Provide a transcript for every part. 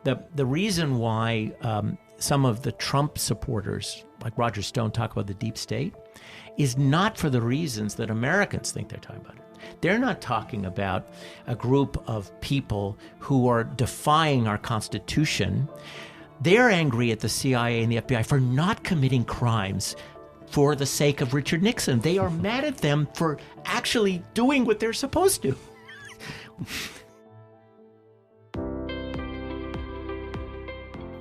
The reason why some of the Trump supporters, like Roger Stone, talk about the deep state is not for the reasons that Americans think they're talking about it. They're not talking about a group of people who are defying our Constitution. They're angry at the CIA and the FBI for not committing crimes for the sake of Richard Nixon. They are mad at them for actually doing what they're supposed to.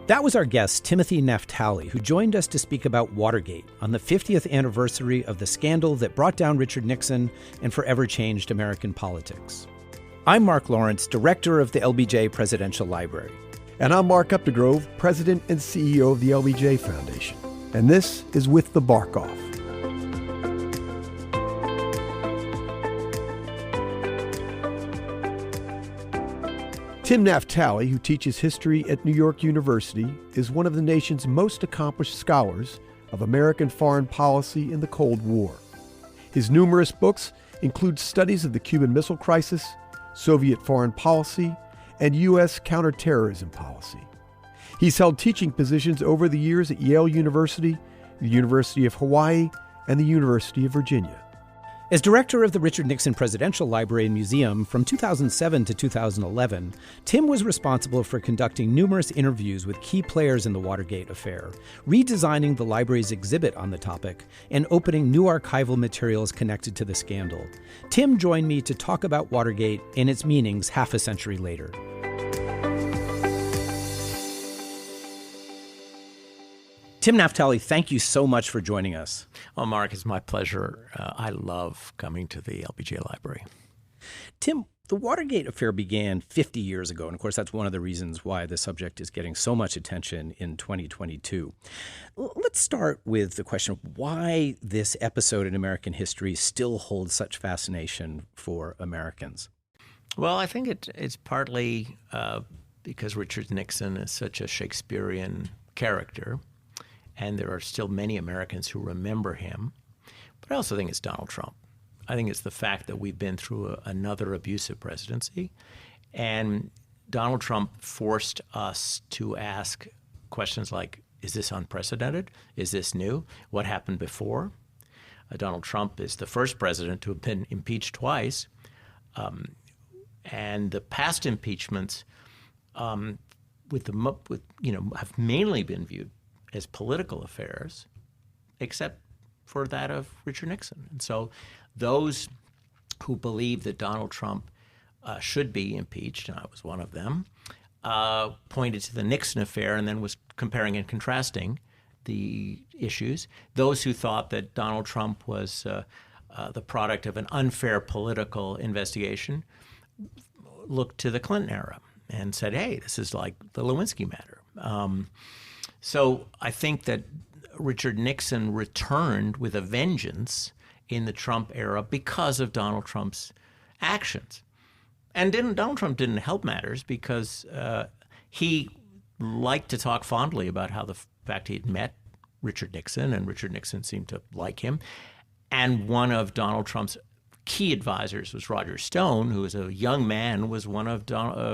That was our guest, Timothy Naftali, who joined us to speak about Watergate on the 50th anniversary of the scandal that brought down Richard Nixon and forever changed American politics. I'm Mark Lawrence, director of the LBJ Presidential Library. And I'm Mark Updegrove, president and CEO of the LBJ Foundation. And this is With the Bark Off. Tim Naftali, who teaches history at New York University, is one of the nation's most accomplished scholars of American foreign policy in the Cold War. His numerous books include studies of the Cuban Missile Crisis, Soviet foreign policy, and U.S. counterterrorism policy. He's held teaching positions over the years at Yale University, the University of Hawaii, and the University of Virginia. As director of the Richard Nixon Presidential Library and Museum from 2007 to 2011, Tim was responsible for conducting numerous interviews with key players in the Watergate affair, redesigning the library's exhibit on the topic, and opening new archival materials connected to the scandal. Tim joined me to talk about Watergate and its meanings half a century later. Tim Naftali, thank you so much for joining us. Oh, Mark, it's my pleasure. I love coming to the LBJ Library. Tim, the Watergate affair began 50 years ago, and of course that's one of the reasons why the subject is getting so much attention in 2022. Let's start with the question of why this episode in American history still holds such fascination for Americans. Well, I think it's partly because Richard Nixon is such a Shakespearean character, and there are still many Americans who remember him. But I also think it's Donald Trump. I think it's the fact that we've been through another abusive presidency, and Donald Trump forced us to ask questions like, is this unprecedented? Is this new? What happened before? Donald Trump is the first president to have been impeached twice, and the past impeachments have mainly been viewed as political affairs, except for that of Richard Nixon. And so those who believe that Donald Trump should be impeached, and I was one of them, pointed to the Nixon affair and then was comparing and contrasting the issues. Those who thought that Donald Trump was the product of an unfair political investigation looked to the Clinton era and said, hey, this is like the Lewinsky matter. So I think that Richard Nixon returned with a vengeance in the Trump era because of Donald Trump's actions. And Donald Trump didn't help matters because he liked to talk fondly about how the fact he had met Richard Nixon, and Richard Nixon seemed to like him. And one of Donald Trump's key advisors was Roger Stone, who was a young man, was one of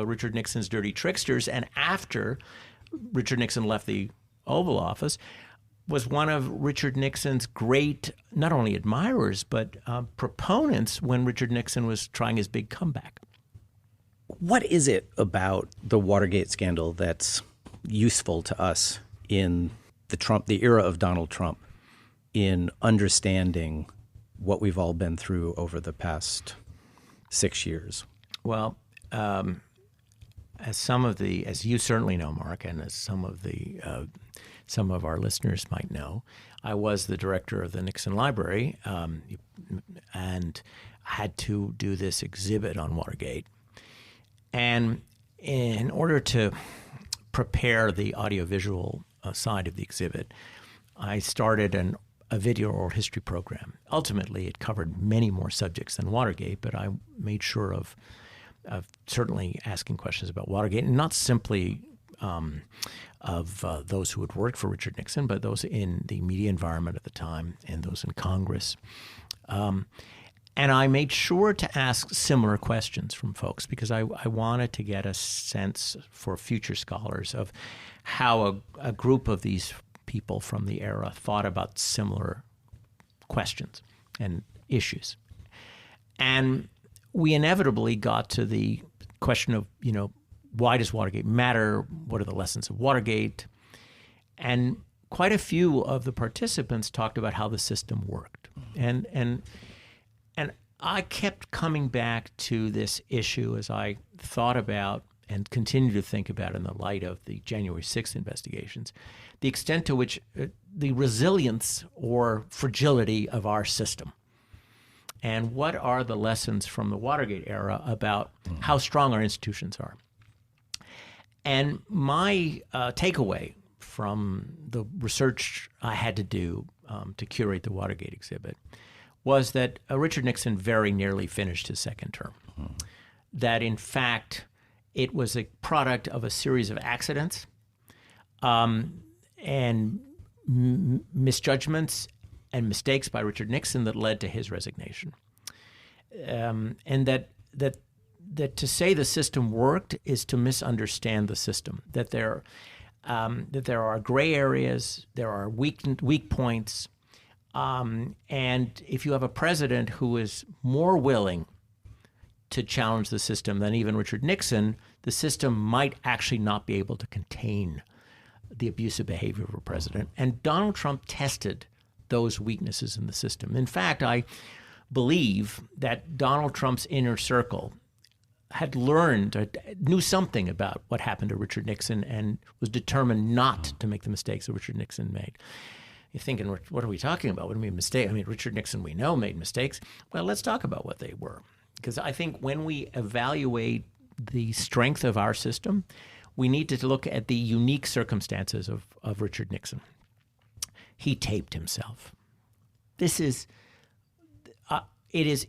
Richard Nixon's dirty tricksters. And after Richard Nixon left the Oval Office, was one of Richard Nixon's great, not only admirers, but proponents when Richard Nixon was trying his big comeback. What is it about the Watergate scandal that's useful to us in the era of Donald Trump, in understanding what we've all been through over the past 6 years? Well, as you certainly know, Mark, and as some of our listeners might know, I was the director of the Nixon Library, and had to do this exhibit on Watergate. And in order to prepare the audiovisual side of the exhibit, I started a video oral history program. Ultimately, it covered many more subjects than Watergate, but I made sure of certainly asking questions about Watergate, and not simply of those who had worked for Richard Nixon, but those in the media environment at the time and those in Congress. And I made sure to ask similar questions from folks because I wanted to get a sense for future scholars of how a group of these people from the era thought about similar questions and issues. And we inevitably got to the question of, why does Watergate matter? What are the lessons of Watergate? And quite a few of the participants talked about how the system worked. And I kept coming back to this issue as I thought about and continue to think about in the light of the January 6th investigations, the extent to which the resilience or fragility of our system. And what are the lessons from the Watergate era about how strong our institutions are? And my takeaway from the research I had to do to curate the Watergate exhibit was that Richard Nixon very nearly finished his second term. That, in fact, it was a product of a series of accidents and misjudgments and mistakes by Richard Nixon that led to his resignation. And that to say the system worked is to misunderstand the system, that there are gray areas, there are weak points, and if you have a president who is more willing to challenge the system than even Richard Nixon, the system might actually not be able to contain the abusive behavior of a president. And Donald Trump tested those weaknesses in the system. In fact, I believe that Donald Trump's inner circle had knew something about what happened to Richard Nixon and was determined not to make the mistakes that Richard Nixon made. You're thinking, what are we talking about? What do we mean mistake? I mean, Richard Nixon, we know, made mistakes. Well, let's talk about what they were. Because I think when we evaluate the strength of our system, we need to look at the unique circumstances of Richard Nixon. He taped himself. It is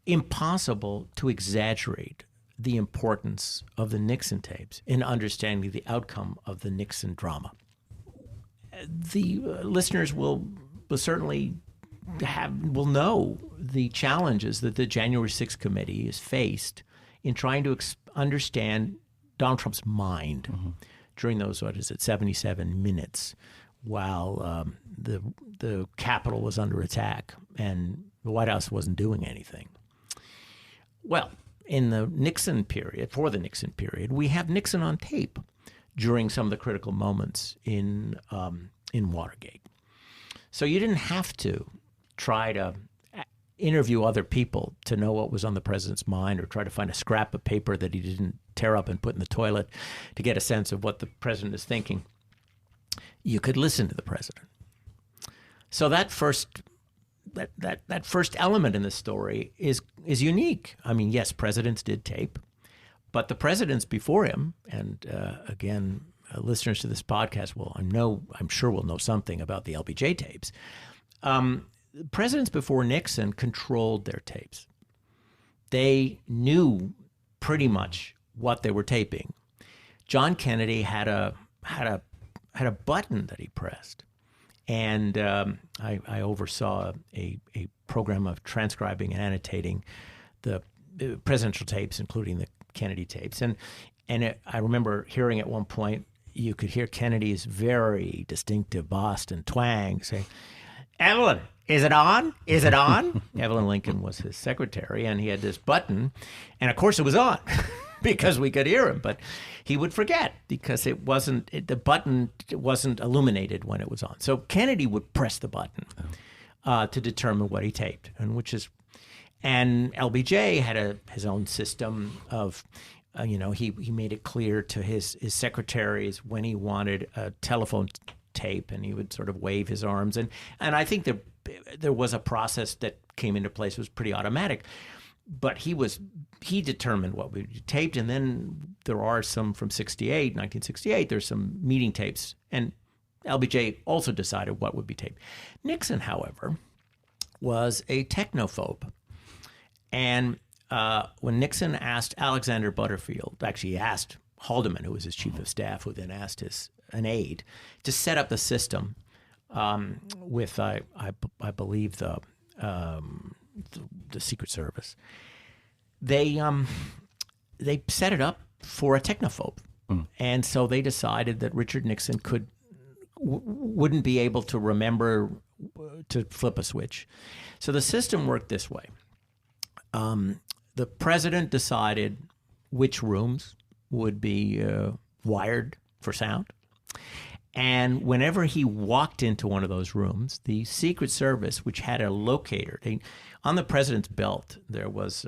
impossible to exaggerate the importance of the Nixon tapes in understanding the outcome of the Nixon drama. The listeners will certainly will know the challenges that the January 6th committee has faced in trying to understand Donald Trump's mind during those, 77 minutes while the Capitol was under attack and the White House wasn't doing anything. Well, in the Nixon period, we have Nixon on tape during some of the critical moments in Watergate. So you didn't have to try to interview other people to know what was on the president's mind or try to find a scrap of paper that he didn't tear up and put in the toilet to get a sense of what the president is thinking. You could listen to the president. So that first element in the story is unique. I mean, yes, presidents did tape, but the presidents before him, and again, listeners to this podcast I'm sure will know something about the LBJ tapes. Presidents before Nixon controlled their tapes. They knew pretty much what they were taping. John Kennedy had a button that he pressed, and I oversaw a program of transcribing and annotating the presidential tapes, including the Kennedy tapes, and I remember hearing at one point you could hear Kennedy's very distinctive Boston twang say, "Evelyn, is it on? Is it on?" Evelyn Lincoln was his secretary, and he had this button, and of course it was on because we could hear him, but he would forget because the button wasn't illuminated when it was on. So Kennedy would press the button to determine what he taped, and LBJ had his own system of. He made it clear to his secretaries when he wanted a telephone tape, and he would sort of wave his arms. And I think there was a process that came into place. It was pretty automatic. But he determined what would be taped. And then there are some from 1968, there's some meeting tapes. And LBJ also decided what would be taped. Nixon, however, was a technophobe. And when Nixon asked Alexander Butterfield, actually he asked Haldeman, who was his chief of staff, who then asked an aide, to set up the system with, I believe, the the Secret Service. They set it up for a technophobe. And so they decided that Richard Nixon wouldn't be able to remember to flip a switch. So the system worked this way. The president decided which rooms would be wired for sound. And whenever he walked into one of those rooms, the Secret Service, which had a locator, on the president's belt, there was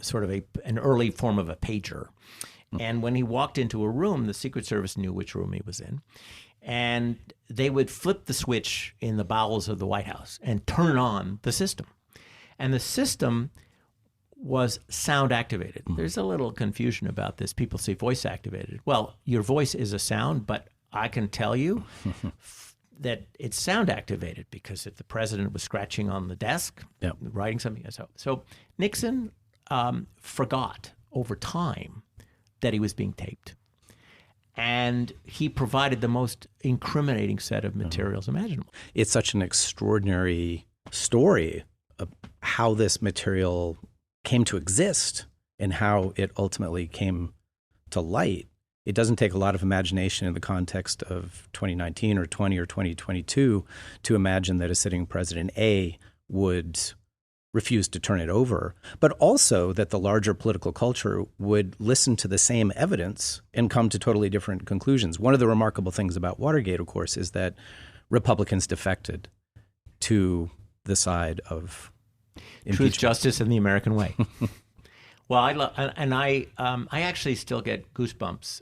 sort of an early form of a pager. And when he walked into a room, the Secret Service knew which room he was in. And they would flip the switch in the bowels of the White House and turn on the system. And the system was sound activated. There's a little confusion about this. People say voice activated. Well, your voice is a sound, but I can tell you that it's sound activated because if the president was scratching on the desk, writing something. So Nixon forgot over time that he was being taped. And he provided the most incriminating set of materials imaginable. It's such an extraordinary story of how this material came to exist and how it ultimately came to light. It doesn't take a lot of imagination in the context of 2019 or 20 or 2022 to imagine that a sitting President A would refuse to turn it over, but also that the larger political culture would listen to the same evidence and come to totally different conclusions. One of the remarkable things about Watergate, of course, is that Republicans defected to the side of truth, justice, and the American way. Well, I actually still get goosebumps.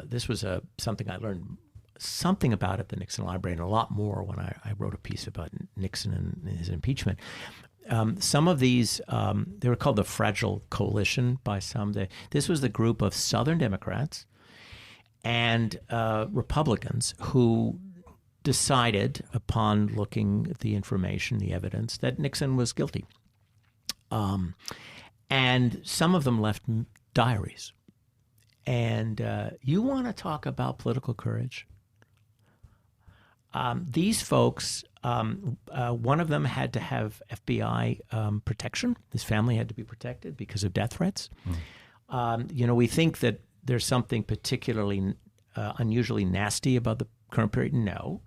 This was something I learned something about at the Nixon Library, and a lot more when I wrote a piece about Nixon and his impeachment. Some of these, they were called the Fragile Coalition by some. This was the group of Southern Democrats and Republicans who decided, upon looking at the information, the evidence, that Nixon was guilty. And some of them left diaries. And you want to talk about political courage? These folks, one of them had to have FBI protection. His family had to be protected because of death threats. We think that there's something particularly unusually nasty about the current period. No.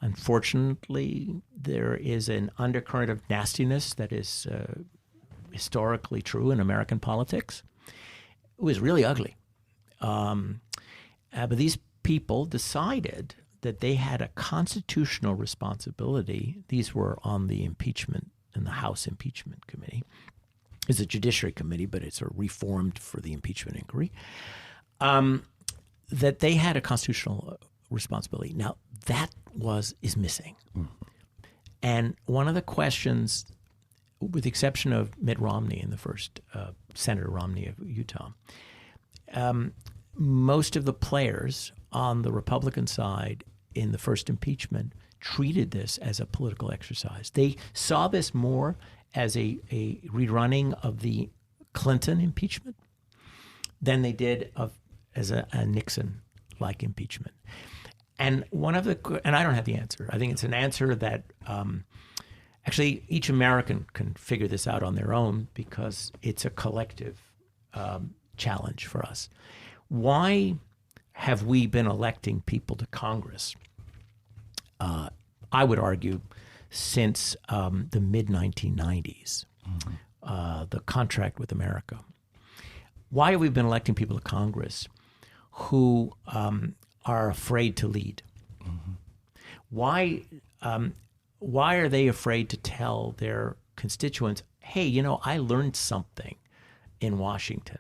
Unfortunately, there is an undercurrent of nastiness that is historically true in American politics. It was really ugly. But these people decided that they had a constitutional responsibility. These were on the impeachment and the House Impeachment Committee. It's a judiciary committee, but it's reformed for the impeachment inquiry. That they had a constitutional responsibility. Now, that is missing. And one of the questions, with the exception of Mitt Romney in the first, Senator Romney of Utah, most of the players on the Republican side in the first impeachment treated this as a political exercise. They saw this more as a rerunning of the Clinton impeachment than they did as a Nixon-like impeachment. And I don't have the answer. I think it's an answer that actually each American can figure this out on their own because it's a collective challenge for us. Why have we been electing people to Congress? I would argue since the mid-1990s, the contract with America. Why have we been electing people to Congress who are afraid to lead? Why are they afraid to tell their constituents, hey, I learned something in Washington.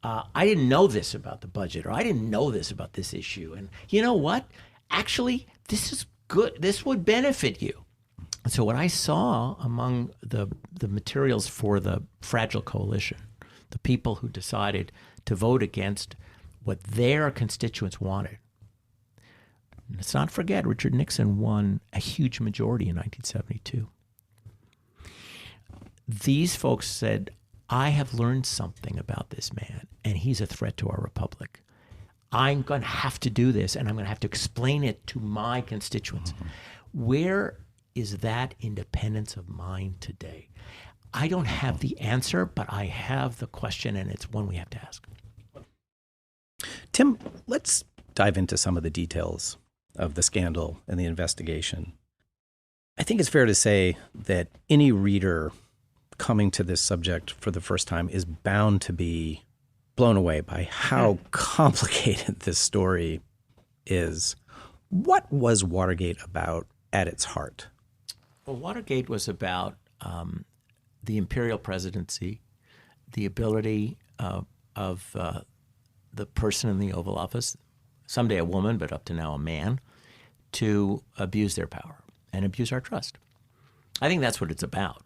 I didn't know this about the budget, or I didn't know this about this issue. And you know what? Actually, this is good. This would benefit you. And so what I saw among the materials for the Fragile Coalition, the people who decided to vote against what their constituents wanted. Let's not forget, Richard Nixon won a huge majority in 1972. These folks said, I have learned something about this man, and he's a threat to our republic. I'm going to have to do this, and I'm going to have to explain it to my constituents. Where is that independence of mind today? I don't have the answer, but I have the question, and it's one we have to ask. Tim, let's dive into some of the details of the scandal and the investigation. I think it's fair to say that any reader coming to this subject for the first time is bound to be blown away by how complicated this story is. What was Watergate about at its heart? Well, Watergate was about the imperial presidency, the ability of the person in the Oval Office, someday a woman, but up to now a man, to abuse their power and abuse our trust. I think that's what it's about.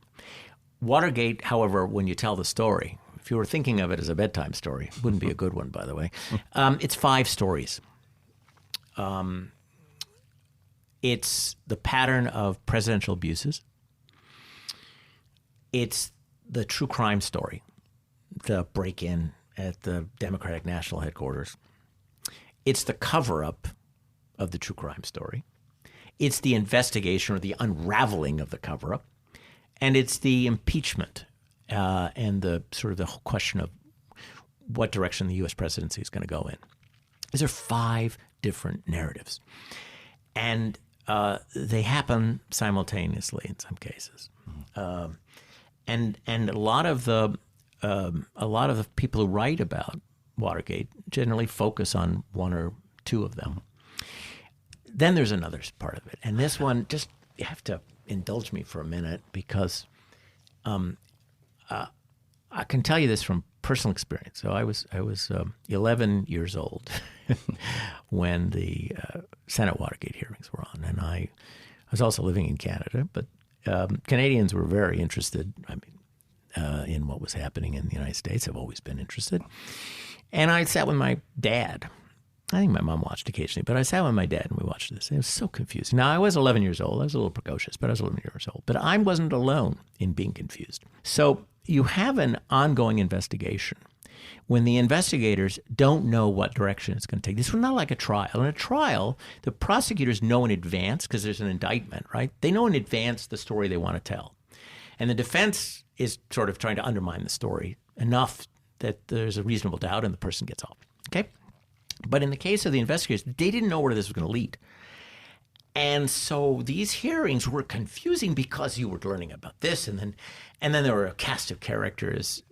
Watergate, however, when you tell the story, if you were thinking of it as a bedtime story, it wouldn't be a good one, by the way, it's 5 stories. It's the pattern of presidential abuses. It's the true crime story, the break-in at the Democratic National Headquarters. It's the cover-up of the true crime story. It's the investigation or the unraveling of the cover-up. And it's the impeachment and the sort of the whole question of what direction the U.S. presidency is going to go in. These are 5 different narratives. And they happen simultaneously in some cases. And a lot of the people who write about Watergate generally focus on 1 or 2 of them. Then there's another part of it, and this one, just you have to indulge me for a minute because I can tell you this from personal experience. So I was 11 years old when the Senate Watergate hearings were on, and I was also living in Canada, but Canadians were very interested, in what was happening in the United States. I've always been interested. And I sat with my dad. I think my mom watched occasionally, but I sat with my dad and we watched this. It was so confusing. Now, I was 11 years old. I was a little precocious, but I was 11 years old. But I wasn't alone in being confused. So you have an ongoing investigation when the investigators don't know what direction it's going to take. This was not like a trial. In a trial, the prosecutors know in advance, because there's an indictment, right? They know in advance the story they want to tell. And the defense is sort of trying to undermine the story enough that there's a reasonable doubt and the person gets off, okay? But in the case of the investigators, they didn't know where this was going to lead. And so these hearings were confusing because you were learning about this, and then there were a cast of characters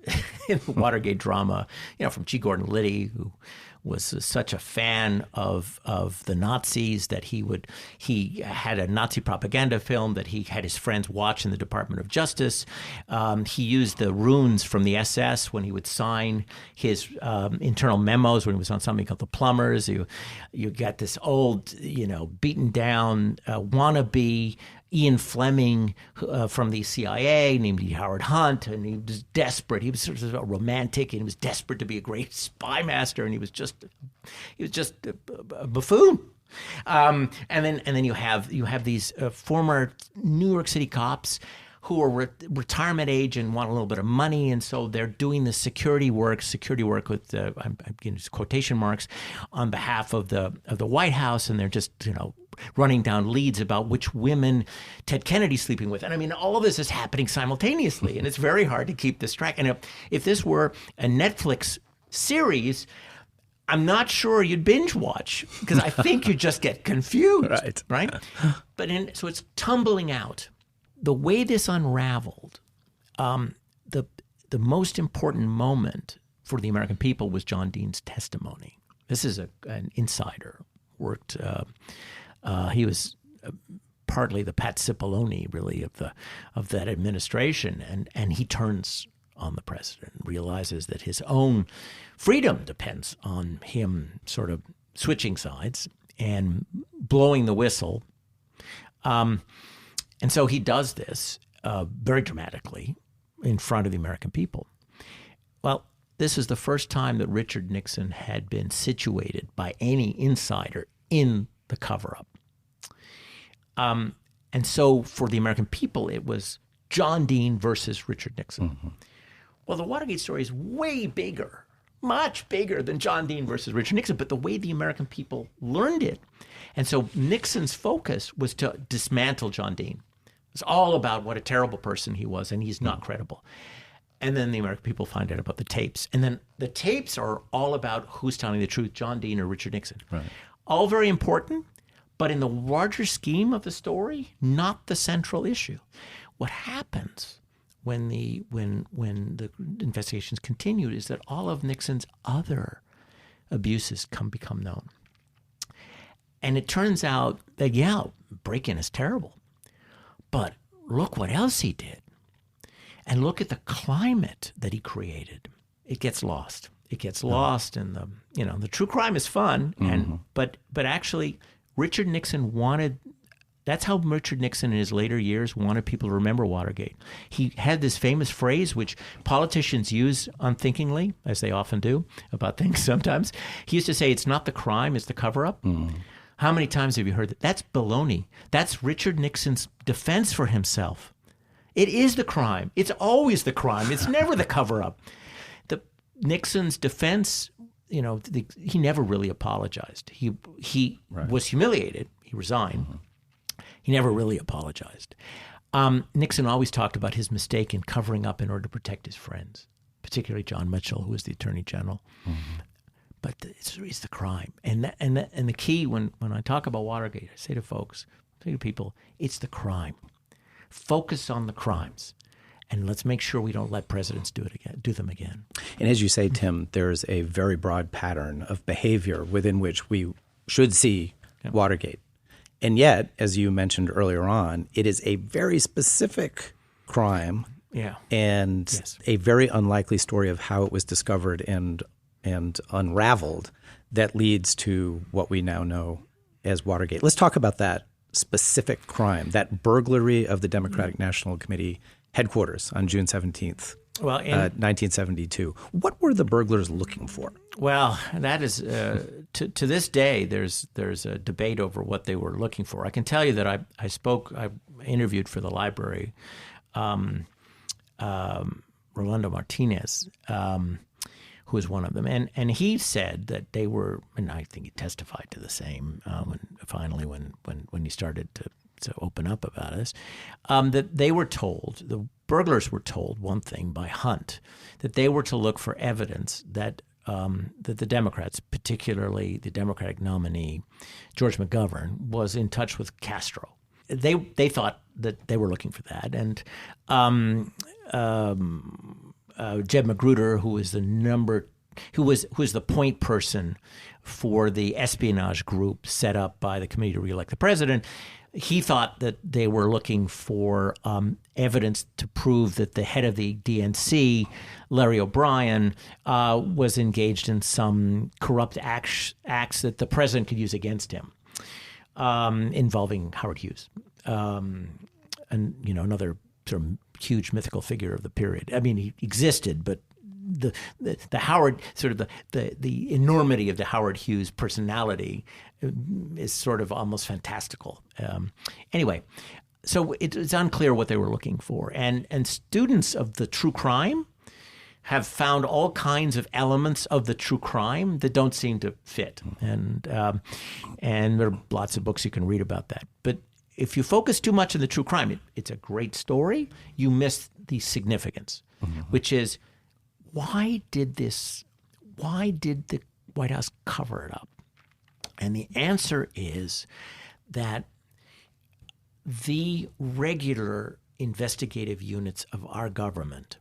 in the Watergate drama, from G. Gordon Liddy, who was such a fan of the Nazis that he had a Nazi propaganda film that he had his friends watch in the Department of Justice. He used the runes from the SS when he would sign his internal memos when he was on something called the Plumbers. You got this old, beaten down wannabe Ian Fleming from the CIA named Howard Hunt, and he was desperate. He was sort of a romantic, and he was desperate to be a great spy master, and he was just a buffoon. And then you have these former New York City cops who are retirement age and want a little bit of money, and so they're doing the security work with I'm quotation marks on behalf of the White House, and they're just running down leads about which women Ted Kennedy's sleeping with. And all of this is happening simultaneously, and it's very hard to keep this track. And if this were a Netflix series, I'm not sure you'd binge watch, because I think you just get confused, right? But so it's tumbling out. The way this unraveled, the most important moment for the American people was John Dean's testimony. This is an insider, worked. He was partly the Pat Cipollone, really, of that administration, and he turns on the president, realizes that his own freedom depends on him sort of switching sides and blowing the whistle. And so he does this very dramatically in front of the American people. Well, this is the first time that Richard Nixon had been situated by any insider in the cover-up. And so for the American people, it was John Dean versus Richard Nixon. Mm-hmm. Well, the Watergate story is way bigger, much bigger than John Dean versus Richard Nixon, but the way the American people learned it. And so Nixon's focus was to dismantle John Dean, It's all about what a terrible person he was, and he's not credible. And then the American people find out about the tapes. And then the tapes are all about who's telling the truth, John Dean or Richard Nixon. Right. All very important, but in the larger scheme of the story, not the central issue. What happens when the investigations continued is that all of Nixon's other abuses become known. And it turns out that, yeah, break-in is terrible, but look what else he did. And look at the climate that he created. It gets lost. It gets lost in the true crime is fun, but actually Richard Nixon wanted. That's how Richard Nixon in his later years wanted people to remember Watergate. He had this famous phrase, which politicians use unthinkingly, as they often do about things sometimes. He used to say, "It's not the crime, it's the cover-up." How many times have you heard that? That's baloney. That's Richard Nixon's defense for himself. It is the crime. It's always the crime. It's never the cover-up. Nixon's defense, he never really apologized. He was humiliated. He resigned. He never really apologized. Nixon always talked about his mistake in covering up in order to protect his friends, particularly John Mitchell, who was the Attorney General. But it's the crime. And the key, when I talk about Watergate, I say to people, it's the crime. Focus on the crimes, and let's make sure we don't let presidents do them again. And as you say, Tim, there's a very broad pattern of behavior within which we should see Watergate. And yet, as you mentioned earlier on, it is a very specific crime and a very unlikely story of how it was discovered and unraveled that leads to what we now know as Watergate. Let's talk about that specific crime, that burglary of the Democratic National Committee headquarters on June 17th, 1972. What were the burglars looking for? Well, that is to this day. There's a debate over what they were looking for. I can tell you that I interviewed for the library Rolando Martinez, who was one of them, and he said that they were, and I think he testified to the same when he started to open up about this, that they were told, the burglars were told one thing by Hunt, that they were to look for evidence that the Democrats, particularly the Democratic nominee George McGovern, was in touch with Castro. They thought that they were looking for that, and Jeb Magruder, who was the point person for the espionage group set up by the Committee to Re-elect the President, he thought that they were looking for evidence to prove that the head of the DNC, Larry O'Brien, was engaged in some corrupt acts that the president could use against him, involving Howard Hughes, and another sort of huge mythical figure of the period. I mean, he existed, but the Howard, sort of the enormity of the Howard Hughes personality is sort of almost fantastical. Anyway, so it's unclear what they were looking for. And students of the true crime have found all kinds of elements of the true crime that don't seem to fit. And there are lots of books you can read about that. But if you focus too much on the true crime, it's a great story. You miss the significance, which is, why did the White House cover it up? And the answer is that the regular investigative units of our government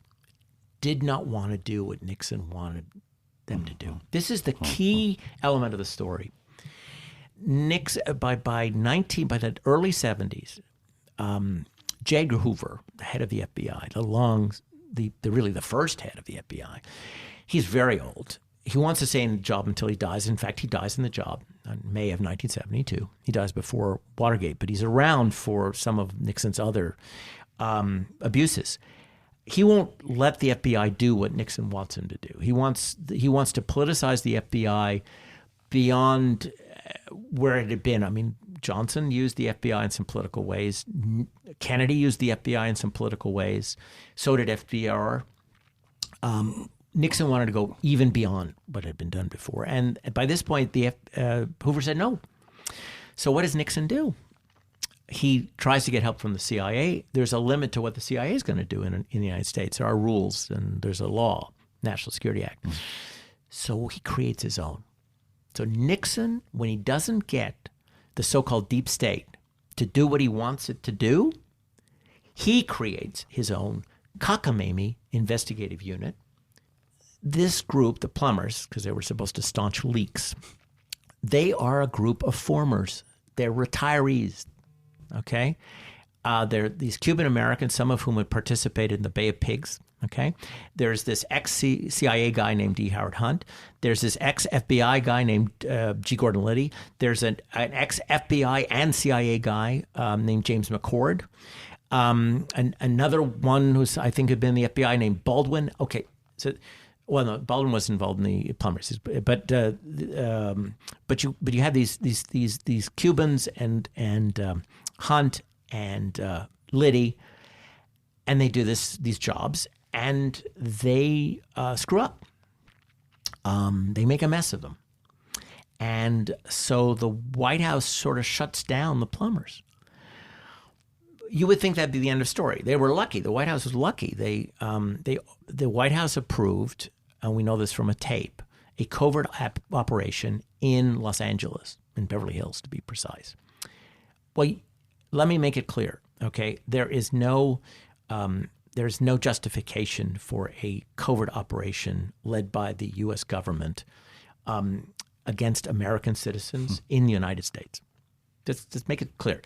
did not want to do what Nixon wanted them to do. This is the key element of the story. Nixon, by the early 70s, J. Edgar Hoover, the head of the FBI, really the first head of the FBI, he's very old. He wants to stay in the job until he dies. In fact, he dies in the job in May of 1972. He dies before Watergate, but he's around for some of Nixon's other abuses. He won't let the FBI do what Nixon wants him to do. He wants to politicize the FBI beyond where it had been. I mean, Johnson used the FBI in some political ways. Kennedy used the FBI in some political ways. So did FDR. Nixon wanted to go even beyond what had been done before. And by this point, Hoover said no. So what does Nixon do? he tries to get help from the CIA. There's a limit to what the CIA is going to do in the United States. There are rules and there's a law, National Security Act. So he creates his own. So Nixon, when he doesn't get the so-called deep state to do what he wants it to do, he creates his own cockamamie investigative unit. This group, the plumbers, because they were supposed to staunch leaks, they are a group of formers. They're retirees, okay? They're these Cuban Americans, some of whom had participated in the Bay of Pigs, okay? There's this ex-CIA guy named E. Howard Hunt. There's this ex-FBI guy named G. Gordon Liddy. There's an ex-FBI and CIA guy named James McCord. And another one who's, I think, had been in the FBI named Baldwin. Okay, so... Well, no, Baldwin was involved in the plumbers, but you had these Cubans and Hunt and Liddy, and they do these jobs, and they screw up. They make a mess of them, and so the White House sort of shuts down the plumbers. You would think that'd be the end of story. They were lucky. The White House was lucky. The White House approved, and we know this from a tape, a covert operation in Los Angeles, in Beverly Hills to be precise. Well, let me make it clear, okay? There's no justification for a covert operation led by the U.S. government against American citizens in the United States. Just make it clear.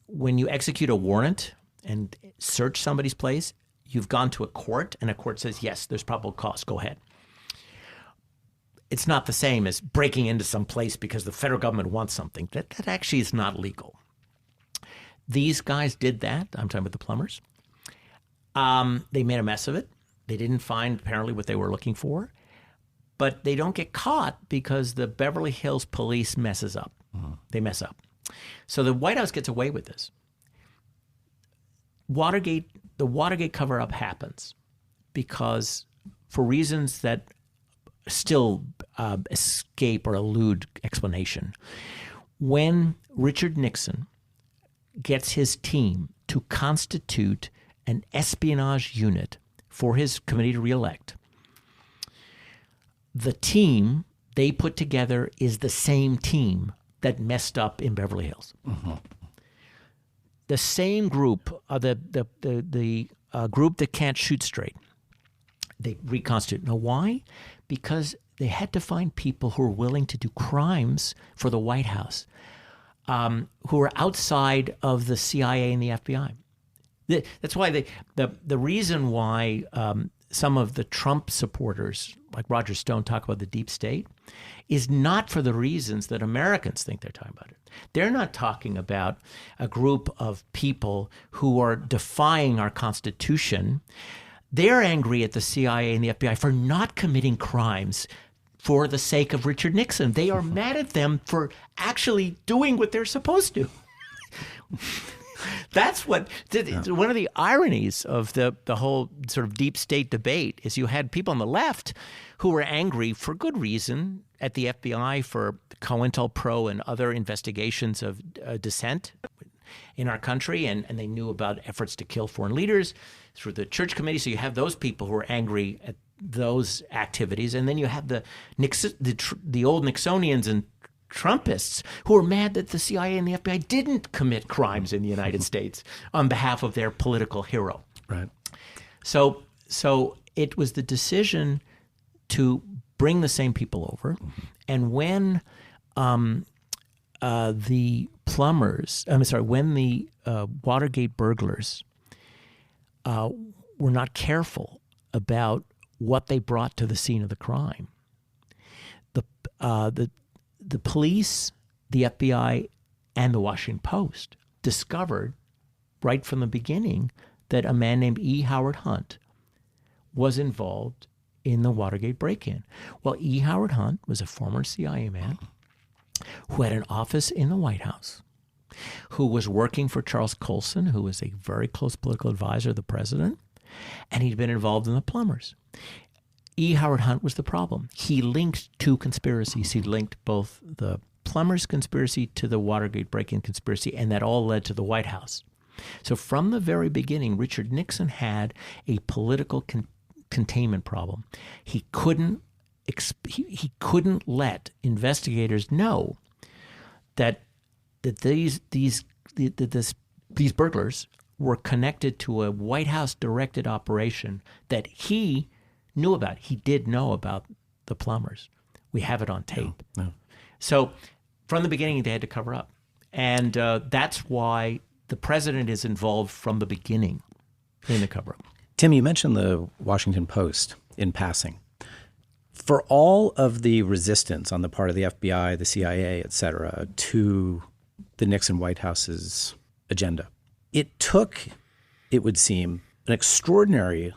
When you execute a warrant and search somebody's place, you've gone to a court, and a court says, yes, there's probable cause, go ahead. It's not the same as breaking into some place because the federal government wants something. That actually is not legal. These guys did that. I'm talking about the plumbers. They made a mess of it. They didn't find, apparently, what they were looking for. But they don't get caught because the Beverly Hills police messes up. They mess up. So the White House gets away with this. The Watergate cover-up happens because, for reasons that still escape or elude explanation, when Richard Nixon gets his team to constitute an espionage unit for his committee to re-elect, the team they put together is the same team that messed up in Beverly Hills. The same group, the group that can't shoot straight, they reconstitute. Now, why? Because they had to find people who were willing to do crimes for the White House, who were outside of the CIA and the FBI. That's why the reason why some of the Trump supporters, like Roger Stone, talk about the deep state is not for the reasons that Americans think they're talking about it. They're not talking about a group of people who are defying our Constitution. They're angry at the CIA and the FBI for not committing crimes for the sake of Richard Nixon. They are mad at them for actually doing what they're supposed to. That's what one of the ironies of the whole sort of deep state debate is you had people on the left who were angry for good reason at the FBI for COINTELPRO and other investigations of dissent in our country, and they knew about efforts to kill foreign leaders through the Church Committee. So you have those people who are angry at those activities, and then you have the old Nixonians and Trumpists who are mad that the CIA and the FBI didn't commit crimes in the United States on behalf of their political hero. Right. So it was the decision to bring the same people over, and when the Watergate burglars were not careful about what they brought to the scene of the crime, the police, the FBI, and the Washington Post discovered right from the beginning that a man named E. Howard Hunt was involved in the Watergate break-in. Well, E. Howard Hunt was a former CIA man who had an office in the White House, who was working for Charles Colson, who was a very close political advisor of the president, and he'd been involved in the plumbers. E. Howard Hunt was the problem. He linked two conspiracies. He linked both the plumbers conspiracy to the Watergate break-in conspiracy, and that all led to the White House. So from the very beginning, Richard Nixon had a political containment problem. He couldn't let investigators know that these burglars were connected to a White House directed operation that he knew about. He did know about the plumbers. We have it on tape. No. So from the beginning, they had to cover up. And that's why the president is involved from the beginning in the cover-up. Tim, you mentioned the Washington Post in passing. For all of the resistance on the part of the FBI, the CIA, et cetera, to the Nixon White House's agenda, it took, it would seem, an extraordinary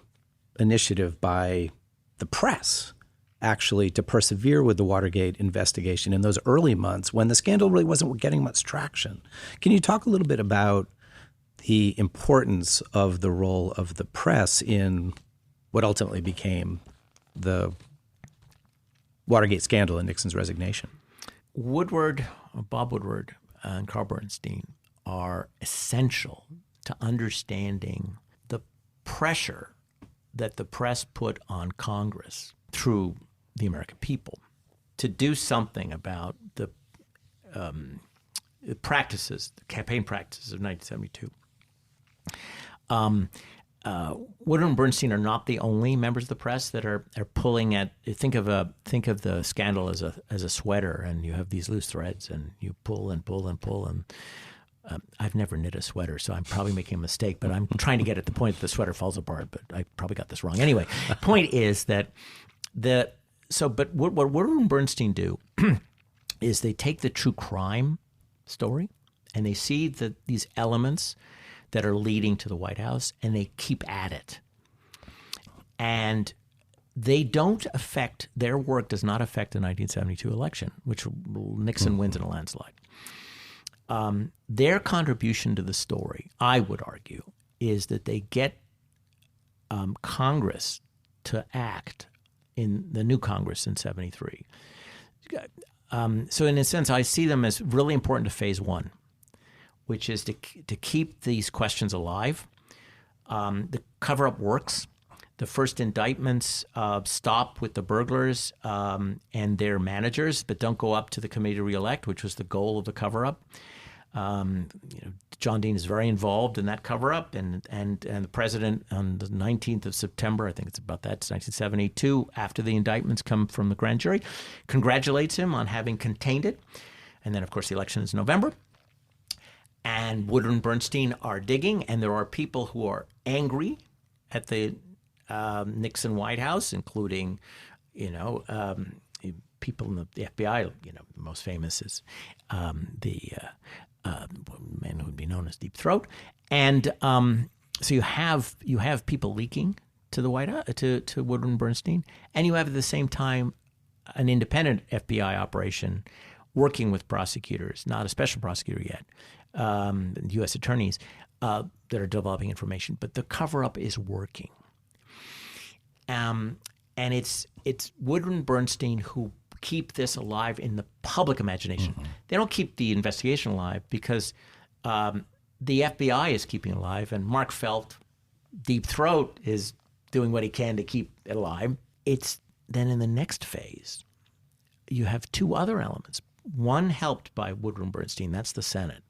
initiative by the press actually to persevere with the Watergate investigation in those early months when the scandal really wasn't getting much traction. Can you talk a little bit about the importance of the role of the press in what ultimately became the Watergate scandal and Nixon's resignation? Bob Woodward, and Carl Bernstein are essential to understanding the pressure that the press put on Congress through the American people to do something about the practices, the campaign practices of 1972. Woodward and Bernstein are not the only members of the press that are pulling at. Think of the scandal as a sweater, and you have these loose threads, and you pull and pull and pull. And I've never knit a sweater, so I'm probably making a mistake. But I'm trying to get at the point that the sweater falls apart. But I probably got this wrong. Anyway, point is that But what Woodward and Bernstein do is they take the true crime story and they see these elements that are leading to the White House, and they keep at it. And they don't affect, their work does not affect the 1972 election, which Nixon wins in a landslide. Their contribution to the story, I would argue, is that they get Congress to act in the new Congress in 73. So in a sense, I see them as really important to phase one, which is to keep these questions alive. The cover-up works. The first indictments stop with the burglars and their managers, but don't go up to the committee to re-elect, which was the goal of the cover-up. John Dean is very involved in that cover-up, and the president on the 19th of September, I think it's about that, it's 1972, after the indictments come from the grand jury, congratulates him on having contained it. And then, of course, the election is November. And Woodward and Bernstein are digging, and there are people who are angry at the Nixon White House, including, people in the FBI. The most famous is the man who would be known as Deep Throat, and so you have people leaking to the White House, to Woodward and Bernstein, and you have at the same time an independent FBI operation working with prosecutors, not a special prosecutor yet, U.S. attorneys that are developing information, but the cover-up is working. And it's Woodward and Bernstein who keep this alive in the public imagination. Mm-hmm. They don't keep the investigation alive because the FBI is keeping it alive, and Mark Felt, Deep Throat, is doing what he can to keep it alive. It's then in the next phase, you have two other elements. One helped by Woodward and Bernstein, that's the Senate.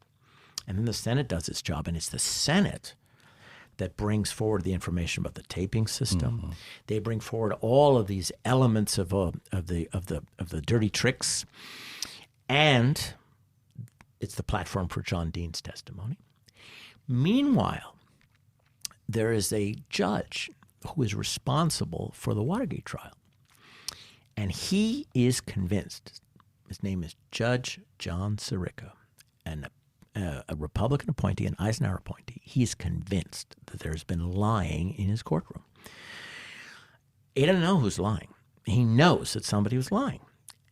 And then the Senate does its job, and it's the Senate that brings forward the information about the taping system. Mm-hmm. They bring forward all of these elements of the dirty tricks, and it's the platform for John Dean's testimony. Meanwhile, there is a judge who is responsible for the Watergate trial, and he is convinced. His name is Judge John Sirica, and a Republican appointee, an Eisenhower appointee. He's convinced that there's been lying in his courtroom. He doesn't know who's lying. He knows that somebody was lying.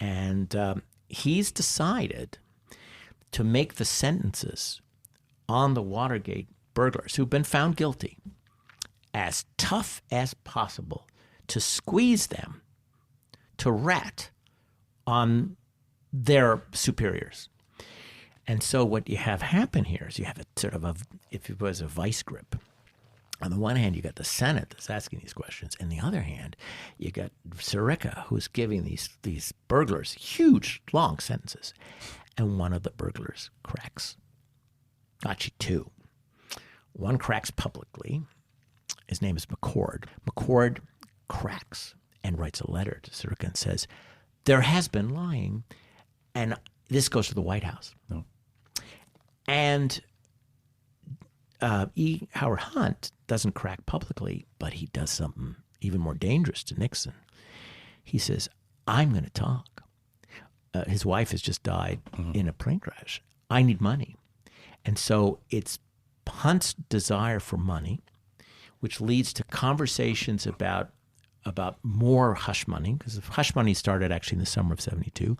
And he's decided to make the sentences on the Watergate burglars who've been found guilty as tough as possible, to squeeze them to rat on their superiors. And so what you have happen here is you have a sort of if it was a vice grip. On the one hand, you got the Senate that's asking these questions. On the other hand, you got Sirica, who's giving these burglars huge, long sentences. And one of the burglars cracks. Actually, two. One cracks publicly. His name is McCord. McCord cracks and writes a letter to Sirica and says, there has been lying, and this goes to the White House. No. And E. Howard Hunt doesn't crack publicly, but he does something even more dangerous to Nixon. He says, I'm going to talk. His wife has just died in a plane crash. I need money. And so it's Hunt's desire for money, which leads to conversations about more hush money, because hush money started actually in the summer of 1972.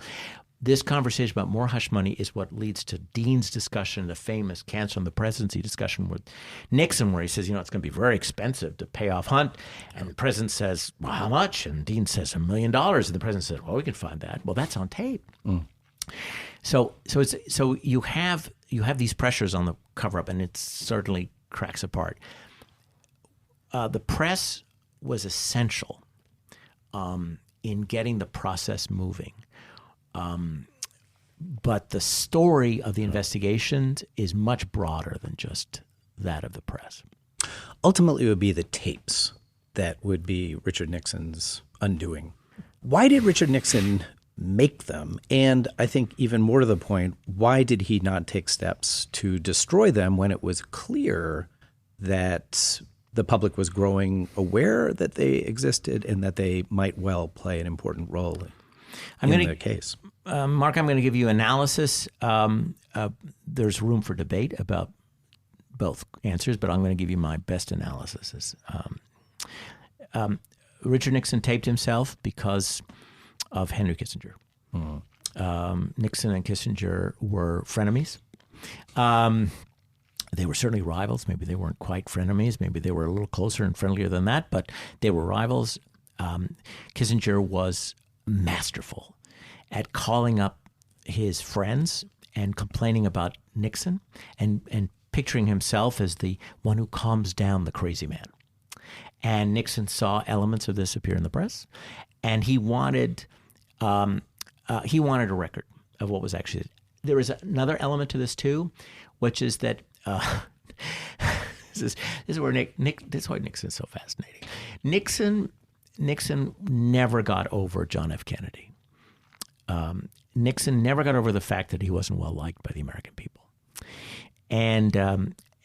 This conversation about more hush money is what leads to Dean's discussion, the famous cancel on the presidency discussion with Nixon, where he says, it's going to be very expensive to pay off Hunt. And the president says, well, how much? And Dean says $1 million. And the president says, well, we can find that. Well, that's on tape. So you have these pressures on the cover-up, and it certainly cracks apart. The press was essential in getting the process moving. But the story of the investigations is much broader than just that of the press. Ultimately, it would be the tapes that would be Richard Nixon's undoing. Why did Richard Nixon make them? And I think even more to the point, why did he not take steps to destroy them when it was clear that the public was growing aware that they existed and that they might well play an important role in the case? Mark, I'm going to give you analysis. There's room for debate about both answers, but I'm going to give you my best analysis. Richard Nixon taped himself because of Henry Kissinger. Nixon and Kissinger were frenemies. They were certainly rivals. Maybe they weren't quite frenemies. Maybe they were a little closer and friendlier than that, but they were rivals. Kissinger was masterful at calling up his friends and complaining about Nixon and picturing himself as the one who calms down the crazy man. And Nixon saw elements of this appear in the press, and he wanted a record of what was actually. There is another element to this too, which is that this is where this is why Nixon is so fascinating. Nixon never got over John F. Kennedy. Nixon never got over the fact that he wasn't well liked by the American people, and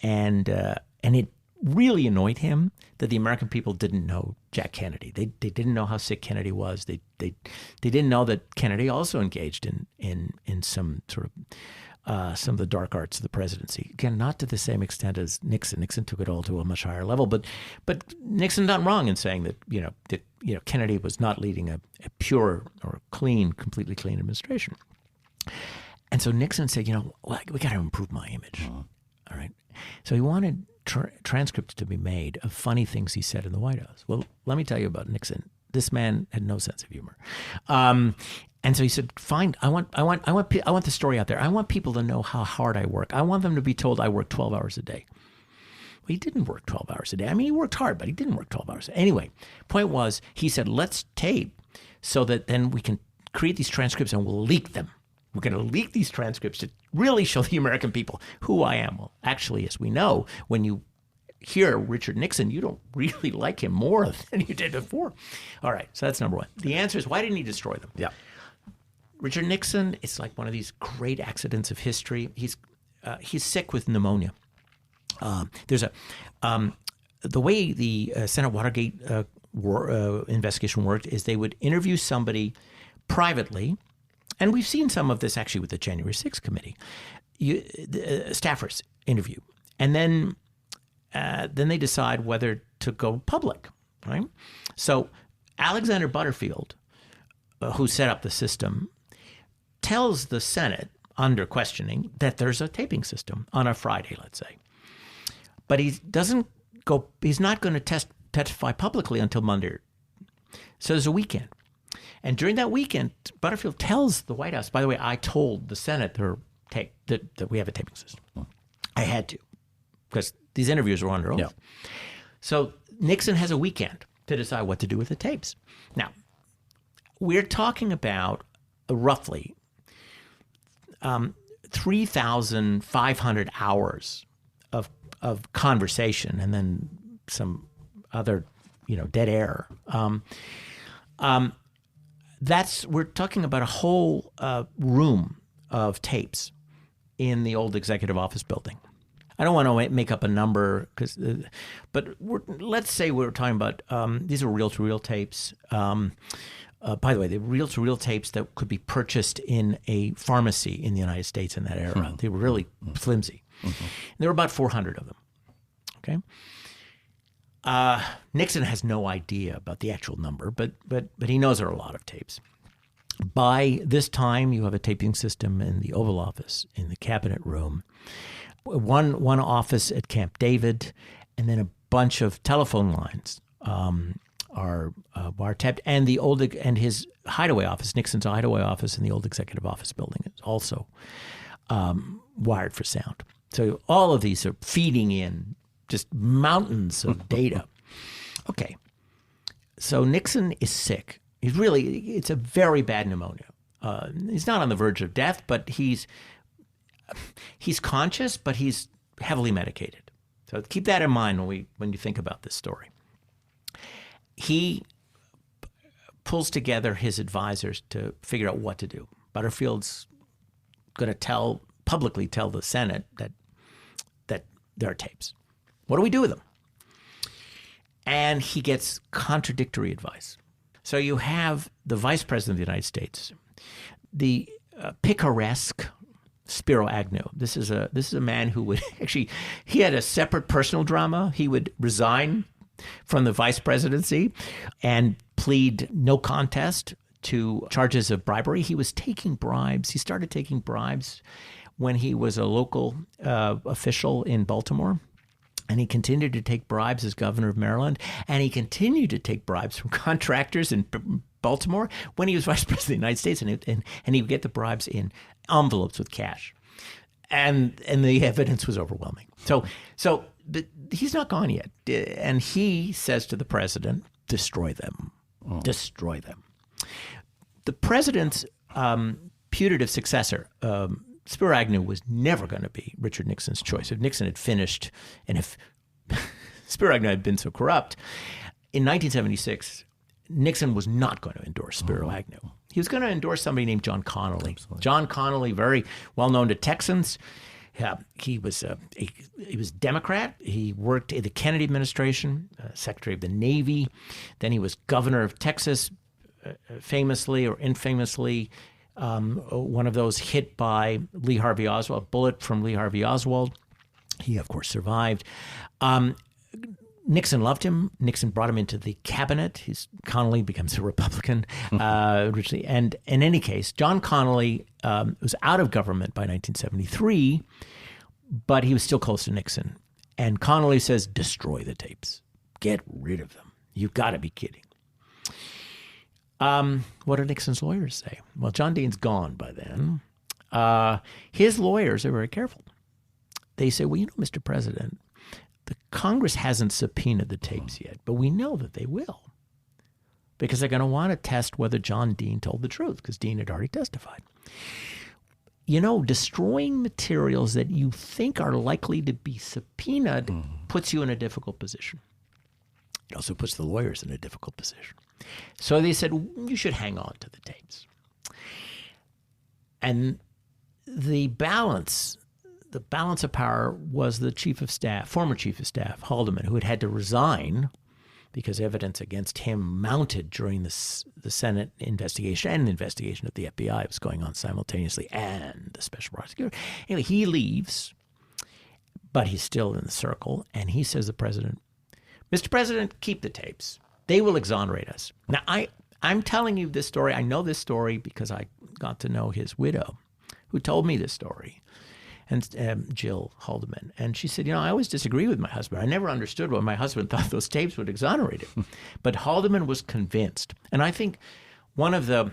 it really annoyed him that the American people didn't know Jack Kennedy. They didn't know how sick Kennedy was. They didn't know that Kennedy also engaged in some sort of some of the dark arts of the presidency. Again, not to the same extent as Nixon. Nixon took it all to a much higher level, but Nixon not wrong in saying that Kennedy was not leading a pure or clean, completely clean administration. And so Nixon said, we got to improve my image. All right. So he wanted transcripts to be made of funny things he said in the White House. Well, let me tell you about Nixon. This man had no sense of humor. And so he said, fine, I want the story out there. I want people to know how hard I work. I want them to be told I work 12 hours a day. Well, he didn't work 12 hours a day. I mean, he worked hard, but he didn't work 12 hours. Anyway, point was, he said, let's tape so that then we can create these transcripts and we'll leak them. We're going to leak these transcripts to really show the American people who I am. Well, actually, as we know, when you hear Richard Nixon, you don't really like him more than you did before. All right, so that's number one. The answer is, why didn't he destroy them? Yeah. Richard Nixon, it's like one of these great accidents of history. He's sick with pneumonia. The way the Senate Watergate investigation worked is they would interview somebody privately, and we've seen some of this actually with the January 6th committee. Staffers interview, and then they decide whether to go public, right? So Alexander Butterfield, who set up the system, tells the Senate under questioning that there's a taping system on a Friday, let's say. But he's not going to testify publicly until Monday. So there's a weekend. And during that weekend, Butterfield tells the White House, by the way, I told the Senate that we have a taping system. I had to, because these interviews were under oath. Yeah. So Nixon has a weekend to decide what to do with the tapes. Now, we're talking about roughly 3,500 hours of conversation, and then some other, dead air. We're talking about a whole room of tapes in the old executive office building. I don't want to make up a number, but let's say we're talking about these are reel-to-reel tapes. By the way, they're reel-to-reel tapes that could be purchased in a pharmacy in the United States in that era. Mm-hmm. They were really flimsy. Mm-hmm. There were about 400 of them. Okay. Nixon has no idea about the actual number, but he knows there are a lot of tapes. By this time, you have a taping system in the Oval Office, in the Cabinet Room, one office at Camp David, and then a bunch of telephone lines are wiretapped, and his hideaway office, Nixon's hideaway office in the old executive office building, is also wired for sound. So all of these are feeding in just mountains of data. Okay, so Nixon is sick. It's a very bad pneumonia. He's not on the verge of death, but he's conscious, but he's heavily medicated. So keep that in mind when you think about this story. He pulls together his advisors to figure out what to do. Butterfield's going to publicly tell the Senate that there are tapes. What do we do with them? And he gets contradictory advice. So you have the Vice President of the United States, the picaresque Spiro Agnew. This is a man who would he had a separate personal drama. He would resign from the vice presidency and plead no contest to charges of bribery. He was taking bribes. He started taking bribes when he was a local official in Baltimore. And he continued to take bribes as governor of Maryland. And he continued to take bribes from contractors in Baltimore when he was vice president of the United States. And he would get the bribes in envelopes with cash. And the evidence was overwhelming. So but he's not gone yet. And he says to the president, destroy them. Oh. Destroy them. The president's putative successor, Spiro Agnew, was never going to be Richard Nixon's choice. If Nixon had finished, and if Spiro Agnew had been so corrupt, in 1976, Nixon was not going to endorse Spiro Agnew. He was going to endorse somebody named John Connally. Absolutely. John Connally, very well known to Texans. He was Democrat. He worked in the Kennedy administration, Secretary of the Navy. Then he was governor of Texas, famously or infamously. One of those hit by Lee Harvey Oswald, a bullet from Lee Harvey Oswald. He, of course, survived. Nixon loved him. Nixon brought him into the cabinet. Connally becomes a Republican originally. And in any case, John Connally was out of government by 1973, but he was still close to Nixon. And Connally says, destroy the tapes. Get rid of them. You've got to be kidding. What did Nixon's lawyers say? Well, John Dean's gone by then. His lawyers are very careful. They say, well, Mr. President, the Congress hasn't subpoenaed the tapes yet, but we know that they will because they're going to want to test whether John Dean told the truth because Dean had already testified. Destroying materials that you think are likely to be subpoenaed puts you in a difficult position. It also puts the lawyers in a difficult position. So they said, you should hang on to the tapes. And the balance of power was the former chief of staff, Haldeman, who had to resign because evidence against him mounted during the Senate investigation and the investigation of the FBI was going on simultaneously, and the special prosecutor. Anyway, he leaves, but he's still in the circle, and he says to the president, Mr. President, keep the tapes. They will exonerate us. Now, I'm telling you this story. I know this story because I got to know his widow, who told me this story, and Jill Haldeman. And she said, I always disagree with my husband. I never understood why my husband thought those tapes would exonerate him. But Haldeman was convinced. And I think one of the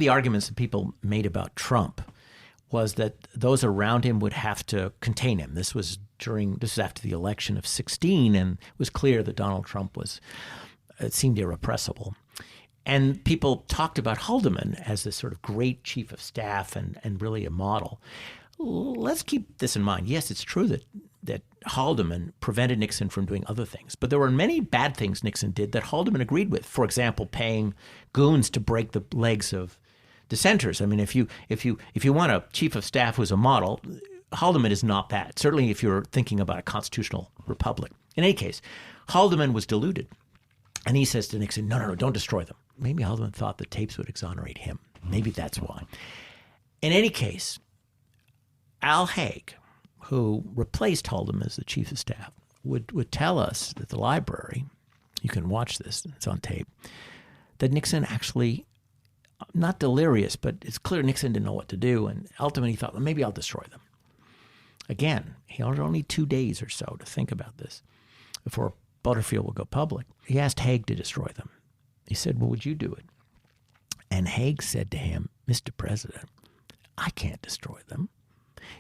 arguments that people made about Trump was that those around him would have to contain him. This was after the election of 2016, and it was clear that Donald Trump it seemed irrepressible. And people talked about Haldeman as this sort of great chief of staff and really a model. Let's keep this in mind. Yes, it's true that Haldeman prevented Nixon from doing other things, but there were many bad things Nixon did that Haldeman agreed with. For example, paying goons to break the legs of dissenters. I mean, if you want a chief of staff who's a model, Haldeman is not that. Certainly, if you're thinking about a constitutional republic. In any case, Haldeman was deluded, and he says to Nixon, "No, don't destroy them." Maybe Haldeman thought the tapes would exonerate him. Maybe that's why. In any case, Al Haig, who replaced Haldeman as the chief of staff, would tell us at the library, you can watch this, it's on tape, that Nixon actually, not delirious, but it's clear Nixon didn't know what to do, and ultimately he thought, well, maybe I'll destroy them. Again, he had only 2 days or so to think about this before Butterfield will go public. He asked Haig to destroy them. He said, well, would you do it? And Haig said to him, Mr. President, I can't destroy them.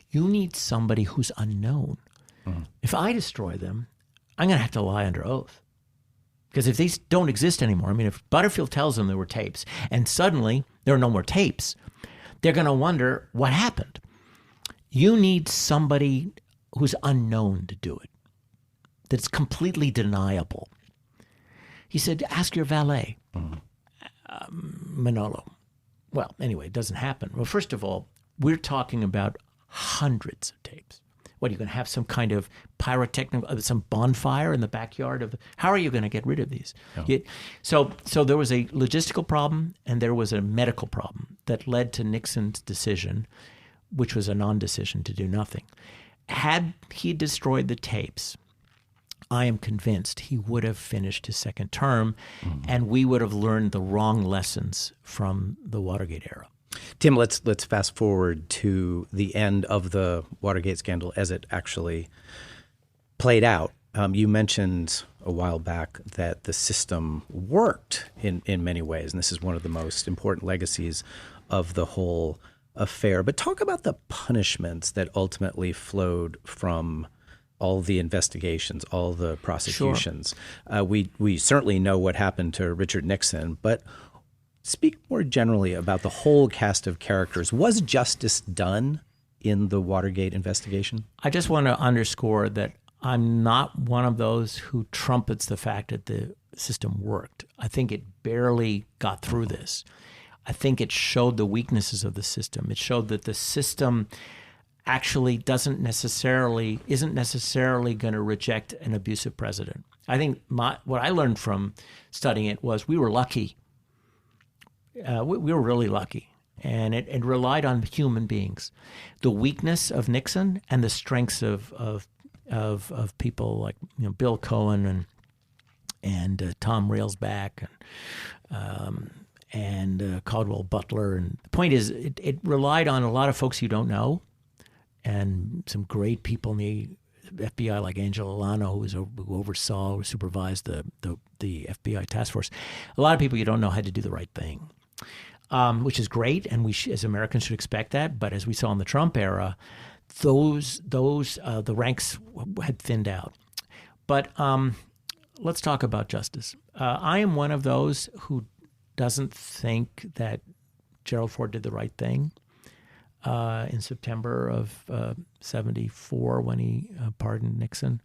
You need somebody who's unknown. Mm-hmm. If I destroy them, I'm going to have to lie under oath. Because if these don't exist anymore, I mean, if Butterfield tells them there were tapes and suddenly there are no more tapes, they're going to wonder what happened. You need somebody who's unknown to do it, that's completely deniable. He said, ask your valet, Manolo. Well, anyway, it doesn't happen. Well, first of all, we're talking about hundreds of tapes. What, are you going to have some kind of pyrotechnical, some bonfire in the backyard of how are you going to get rid of these? Yeah. So there was a logistical problem and there was a medical problem that led to Nixon's decision, which was a non-decision to do nothing. Had he destroyed the tapes, I am convinced he would have finished his second term, and we would have learned the wrong lessons from the Watergate era. Tim, let's fast forward to the end of the Watergate scandal as it actually played out. You mentioned a while back that the system worked in many ways, and this is one of the most important legacies of the whole affair. But talk about the punishments that ultimately flowed from all the investigations, all the prosecutions. Sure. We certainly know what happened to Richard Nixon, but speak more generally about the whole cast of characters. Was justice done in the Watergate investigation? I just want to underscore that I'm not one of those who trumpets the fact that the system worked. I think it barely got through this. I think it showed the weaknesses of the system. It showed that the system actually isn't necessarily going to reject an abusive president. I think what I learned from studying it was we were lucky. We were really lucky, and it relied on human beings, the weakness of Nixon and the strengths of people like Bill Cohen and Tom Railsback and Caldwell Butler. And the point is, it relied on a lot of folks you don't know, and some great people in the FBI like Angela Alano, who supervised the FBI task force. A lot of people you don't know had to do the right thing. Which is great, and we as Americans should expect that. But as we saw in the Trump era, the ranks had thinned out. But let's talk about justice. I am one of those who doesn't think that Gerald Ford did the right thing in September of '74 when he pardoned Nixon.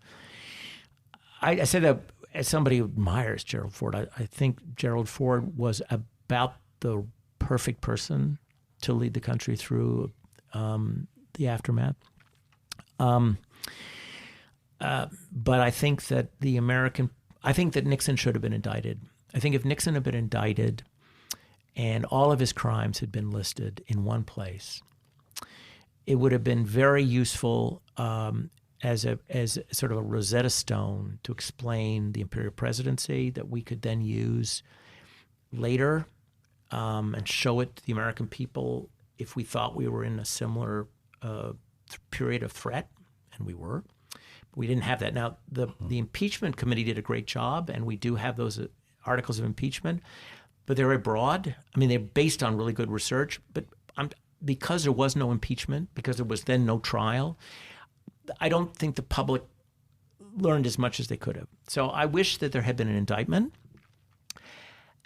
I say that as somebody who admires Gerald Ford. I think Gerald Ford was about the perfect person to lead the country through the aftermath. But I think that Nixon should have been indicted. I think if Nixon had been indicted and all of his crimes had been listed in one place, it would have been very useful as sort of a Rosetta Stone to explain the imperial presidency that we could then use later and show it to the American people if we thought we were in a similar period of threat, and we were. But we didn't have that. Now, the impeachment committee did a great job, and we do have those articles of impeachment. but they're very broad. I mean, they're based on really good research, but because there was no impeachment, because there was then no trial, I don't think the public learned as much as they could have. So I wish that there had been an indictment.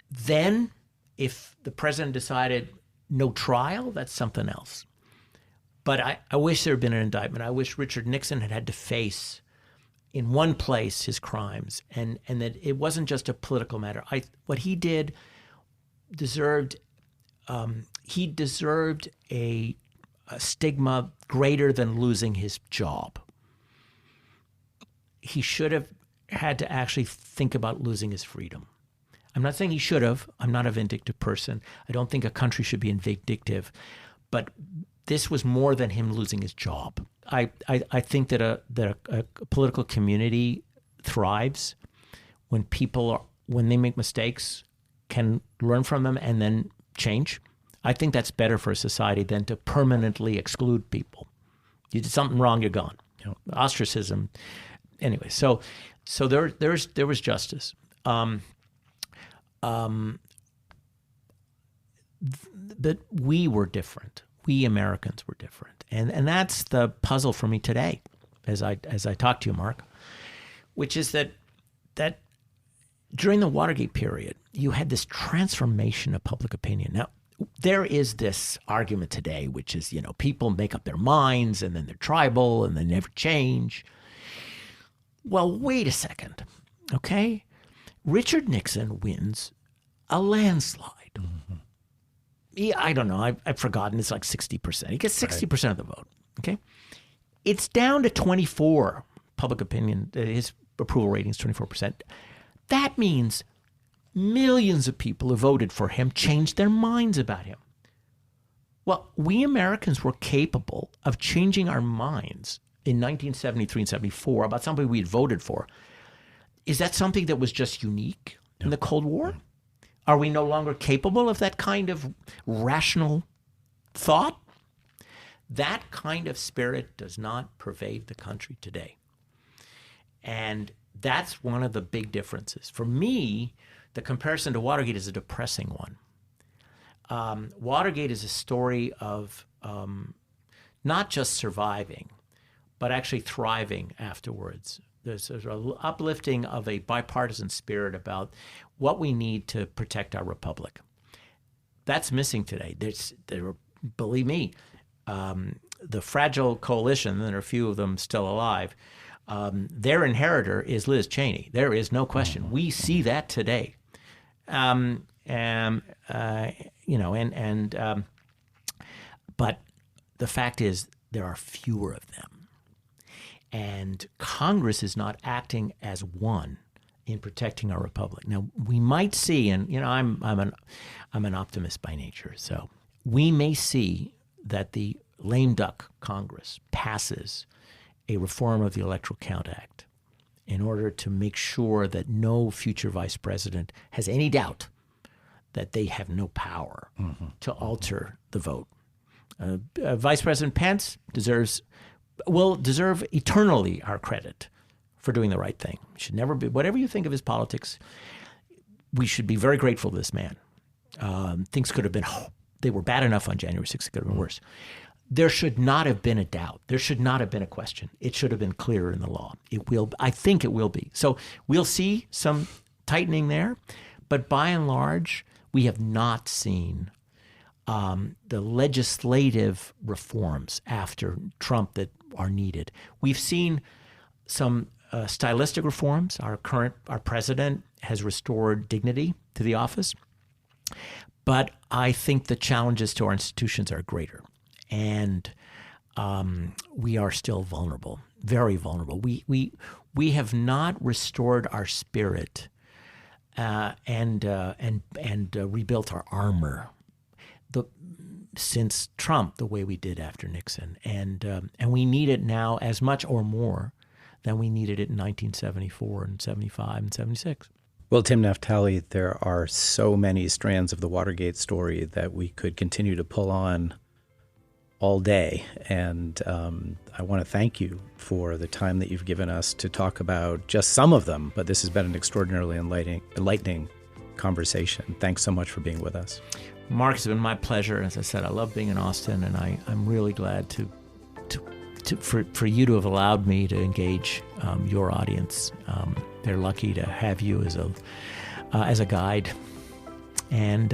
Then, if the president decided no trial, that's something else. But I wish there had been an indictment. I wish Richard Nixon had to face in one place his crimes, and that it wasn't just a political matter. What he did deserved a stigma greater than losing his job. He should have had to actually think about losing his freedom. I'm not saying he should have. I'm not a vindictive person. I don't think a country should be vindictive. But this was more than him losing his job. I think that a political community thrives when when they make mistakes, can learn from them and then change. I think that's better for a society than to permanently exclude people. You did something wrong, you're gone. Ostracism. Anyway, so there was justice. But we were different. We Americans were different, and that's the puzzle for me today, as I talk to you, Mark, which is that during the Watergate period, you had this transformation of public opinion. Now, there is this argument today, which is, people make up their minds and then they're tribal and they never change. Well, wait a second, okay? Richard Nixon wins a landslide. Mm-hmm. I don't know. I've forgotten. It's like 60%. He gets 60% of the vote, okay? It's down to 24 public opinion. His approval rating is 24%. That means millions of people who voted for him changed their minds about him. Well, we Americans were capable of changing our minds in 1973 and 74 about somebody we had voted for. Is that something that was just unique in the Cold War? Are we no longer capable of that kind of rational thought? That kind of spirit does not pervade the country today. And that's one of the big differences. For me, the comparison to Watergate is a depressing one. Watergate is a story of not just surviving, but actually thriving afterwards. There's an uplifting of a bipartisan spirit about what we need to protect our republic. That's missing today. Believe me, the Fragile Coalition, and there are a few of them still alive, their inheritor is Liz Cheney. There is no question. We see that today. But the fact is there are fewer of them. And Congress is not acting as one in protecting our republic. Now, we might see, and I'm an optimist by nature, so we may see that the lame duck Congress passes a reform of the Electoral Count Act in order to make sure that no future vice president has any doubt that they have no power to alter the vote. Vice President Pence will deserve eternally our credit for doing the right thing. Should never be, whatever you think of his politics, we should be very grateful to this man. Things could have been, they were bad enough on January 6th, it could have been worse. There should not have been a doubt. There should not have been a question. It should have been clearer in the law. I think it will be. So we'll see some tightening there, but by and large, we have not seen the legislative reforms after Trump that are needed. We've seen some stylistic reforms. Our president has restored dignity to the office, but I think the challenges to our institutions are greater, and we are still vulnerable, very vulnerable. We have not restored our spirit and rebuilt our armor since Trump the way we did after Nixon. And we need it now as much or more than we needed it in 1974 and 75 and 76. Well, Tim Naftali, there are so many strands of the Watergate story that we could continue to pull on all day. And I want to thank you for the time that you've given us to talk about just some of them. But this has been an extraordinarily enlightening conversation. Thanks so much for being with us. Mark, it's been my pleasure. As I said, I love being in Austin, and I'm really glad for you to have allowed me to engage your audience. They're lucky to have you as a guide, and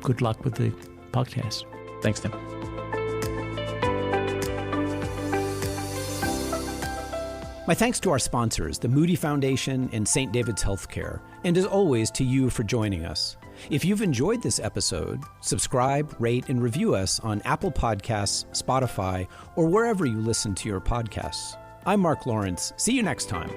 good luck with the podcast. Thanks, Tim. My thanks to our sponsors, the Moody Foundation and St. David's Healthcare, and as always, to you for joining us. If you've enjoyed this episode, subscribe, rate, and review us on Apple Podcasts, Spotify, or wherever you listen to your podcasts. I'm Mark Lawrence. See you next time.